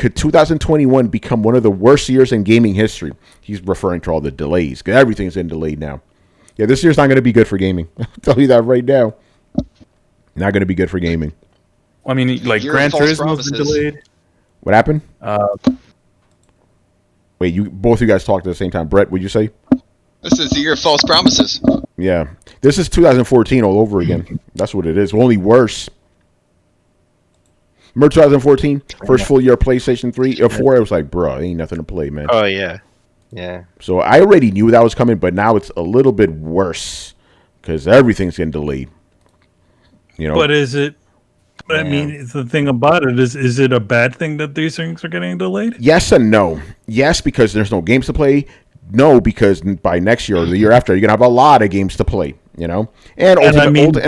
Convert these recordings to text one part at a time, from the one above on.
could 2021 become one of the worst years in gaming history? He's referring to all the delays, because everything's in delayed now. Yeah, this year's not going to be good for gaming. I'll tell you that right now. Not going to be good for gaming. I mean, like Gran Turismo's been delayed. What happened? Wait, both of you guys talked at the same time. Brett, what'd you say? This is the year of false promises. Yeah. This is 2014 all over again. That's what it is. Only worse. Remember 2014? First full year of PlayStation 3 or 4? I was like, bro, ain't nothing to play, man. Oh, yeah. Yeah. So I already knew that was coming, but now it's a little bit worse because everything's getting delayed. You know? But is it... I mean, the thing about it is it a bad thing that these things are getting delayed? Yes and no. Yes, because there's no games to play. No, because by next year or the year after, you're going to have a lot of games to play, you know? And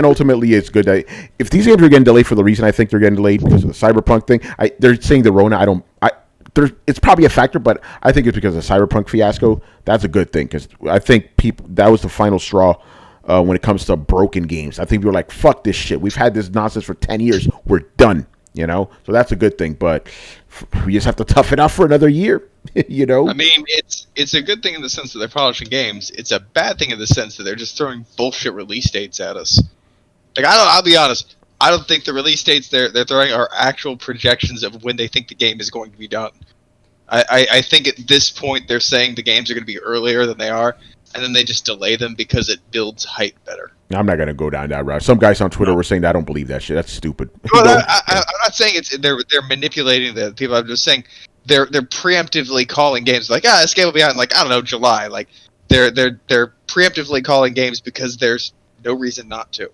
ultimately, it's good that if these games are getting delayed for the reason I think they're getting delayed because of the Cyberpunk thing, they're saying the Rona, it's probably a factor, but I think it's because of the Cyberpunk fiasco. That's a good thing because I think that was the final straw when it comes to broken games. I think people are like, fuck this shit. We've had this nonsense for 10 years. We're done, you know? So that's a good thing, but we just have to tough it out for another year, you know? I mean, it's a good thing in the sense that they're polishing games. It's a bad thing in the sense that they're just throwing bullshit release dates at us. Like, I'll be honest. I don't think the release dates they're throwing are actual projections of when they think the game is going to be done. I think at this point they're saying the games are going to be earlier than they are, and then they just delay them because it builds hype better. I'm not going to go down that route. Some guys on Twitter were saying that I don't believe that shit. That's stupid. Well, I'm not saying they're manipulating the people. I'm just saying they're preemptively calling games like, this game will be out in, like, I don't know, July. Like, they're preemptively calling games because there's no reason not to.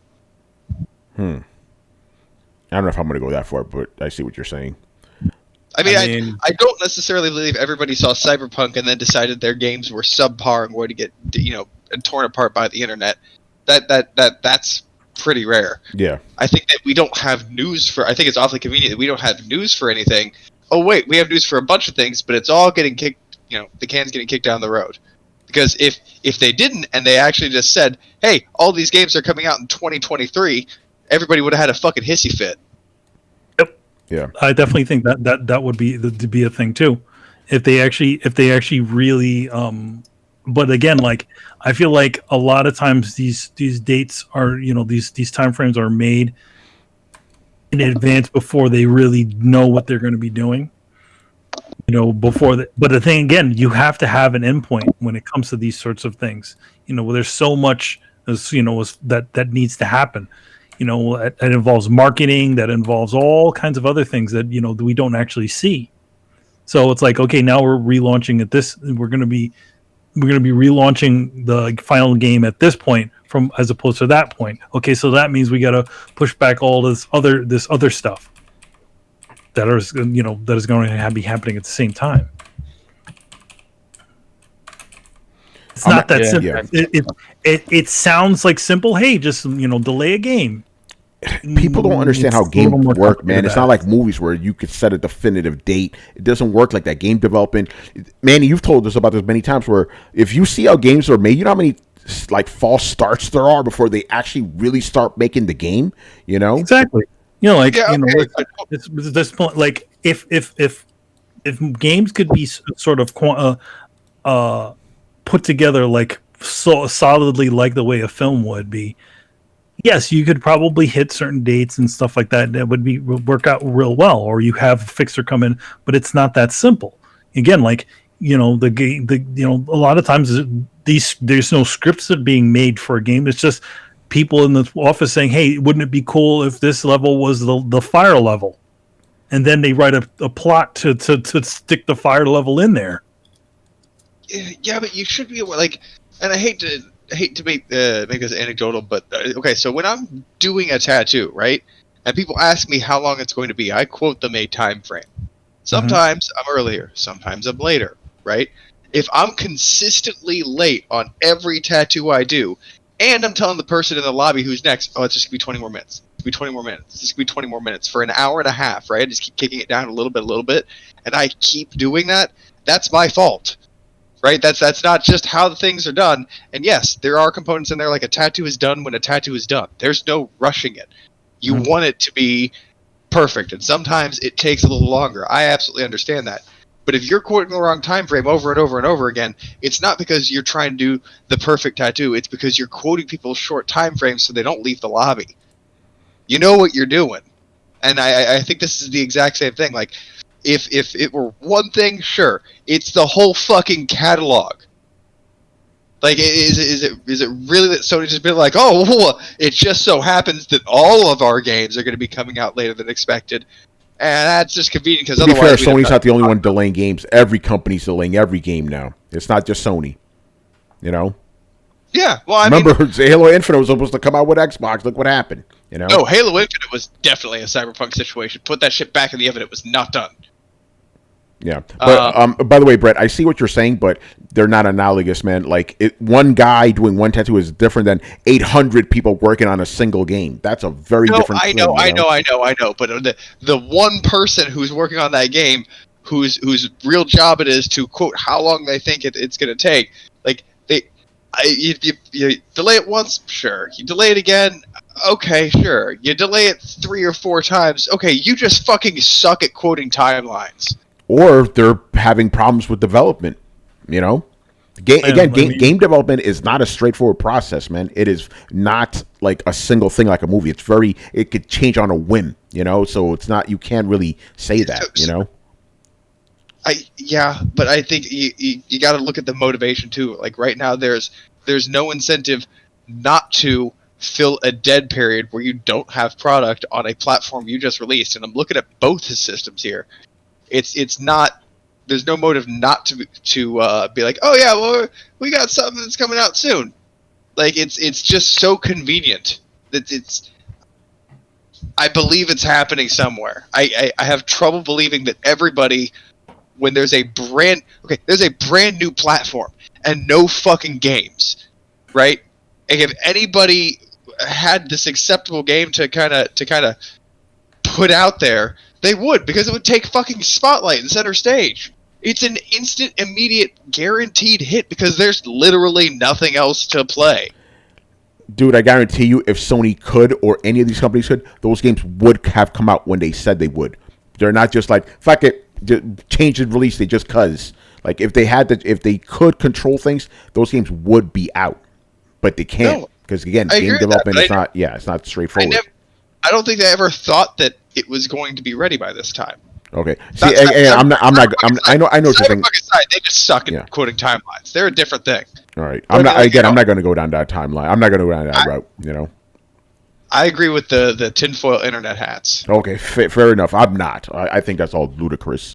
I don't know if I'm going to go that far, but I see what you're saying. I mean, I don't necessarily believe everybody saw Cyberpunk and then decided their games were subpar and going to get, torn apart by the internet. That's pretty rare. Yeah. I think that we don't have news I think it's awfully convenient that we don't have news for anything. Oh wait, we have news for a bunch of things, but it's all getting kicked, the can's getting kicked down the road. Because if they didn't and they actually just said, hey, all these games are coming out in 2023, everybody would have had a fucking hissy fit. Yeah, I definitely think that would be a thing too, if they actually really. But again, like, I feel like a lot of times these dates are, these time frames are made in advance before they really know what they're going to be doing. But the thing again, you have to have an endpoint when it comes to these sorts of things. There's so much, that needs to happen. That involves marketing, that involves all kinds of other things that, we don't actually see. So it's like, okay, now we're relaunching at this. We're going to be relaunching the final game at this point as opposed to that point. Okay, so that means we got to push back all this other stuff that is going to be happening at the same time. It's not that simple. Yeah. It sounds like simple. Hey, just delay a game. People don't understand how games work, man. It's not like movies where you could set a definitive date. It doesn't work like that. Game development, Manny, you've told us about this many times. Where if you see how games are made, you know how many like false starts there are before they actually really start making the game. Exactly. It's this point. Like if games could be sort of put together like so solidly like the way a film would be. Yes, you could probably hit certain dates and stuff like that. That would work out real well, or you have a fixer come in, but it's not that simple. Again, like a lot of times there's no scripts that are being made for a game. It's just people in the office saying, "Hey, wouldn't it be cool if this level was the fire level?" And then they write a plot to stick the fire level in there. Yeah, but you should be able, like, and I hate to make this anecdotal, but okay, so when I'm doing a tattoo, right, and people ask me how long it's going to be, I quote them a time frame. Sometimes I'm earlier, sometimes I'm later, right? If I'm consistently late on every tattoo I do, and I'm telling the person in the lobby who's next, it's just going to be 20 more minutes. It's going to be 20 more minutes. It's just going to be 20 more minutes for an hour and a half, right? I just keep kicking it down a little bit, and I keep doing that. That's my fault. Right, that's not just how the things are done. And yes, there are components in there, like a tattoo is done when a tattoo is done. There's no rushing it. You want it to be perfect, and sometimes it takes a little longer. I absolutely understand that. But if you're quoting the wrong time frame over and over and over again, it's not because you're trying to do the perfect tattoo. It's because you're quoting people's short time frames so they don't leave the lobby. You know what you're doing. And I think this is the exact same thing. Like, if it were one thing, sure. It's the whole fucking catalog. Like, is it really that Sony just been like, oh, well, it just so happens that all of our games are going to be coming out later than expected, and that's just convenient because otherwise. To be fair, Sony's not the only one delaying games. Every company's delaying every game now. It's not just Sony. You know. Yeah, well, I remember Halo Infinite was supposed to come out with Xbox. Look what happened. You know. No, Halo Infinite was definitely a Cyberpunk situation. Put that shit back in the oven. It was not done. Yeah, but by the way, Brett, I see what you're saying, but they're not analogous, man. Like, one guy doing one tattoo is different than 800 people working on a single game. That's a very different thing. I know. But the one person who's working on that game, whose real job it is to quote how long they think it's going to take. Like, you delay it once, sure. You delay it again, okay, sure. You delay it 3 or 4 times, okay. You just fucking suck at quoting timelines. Or they're having problems with development, you know? Game development is not a straightforward process, man. It is not like a single thing like a movie. It could change on a whim, you know? So it's not, you can't really say that, you know? But I think you got to look at the motivation too. Like right now there's no incentive not to fill a dead period where you don't have product on a platform you just released. And I'm looking at both the systems here. It's not. There's no motive not to be like, oh yeah, well we got something that's coming out soon. Like it's just so convenient that I believe it's happening somewhere. I have trouble believing that everybody, when there's a brand new platform and no fucking games, right? And if anybody had this acceptable game to kind of put out there, they would, because it would take fucking spotlight and center stage. It's an instant, immediate, guaranteed hit because there's literally nothing else to play. Dude, I guarantee you, if Sony could, or any of these companies could, those games would have come out when they said they would. They're not just like, fuck it, change the release date just cause. Like, if they could control things, those games would be out. But they can't. Because, again, game development is not, it's not straightforward. I don't think they ever thought that it was going to be ready by this time. Okay. See, I know what you're saying. They just suck at quoting timelines. They're a different thing. All right. I'm not going to go down that timeline. I'm not going to go down that route, you know. I agree with the tinfoil internet hats. Okay, fair enough. I'm not. I think that's all ludicrous.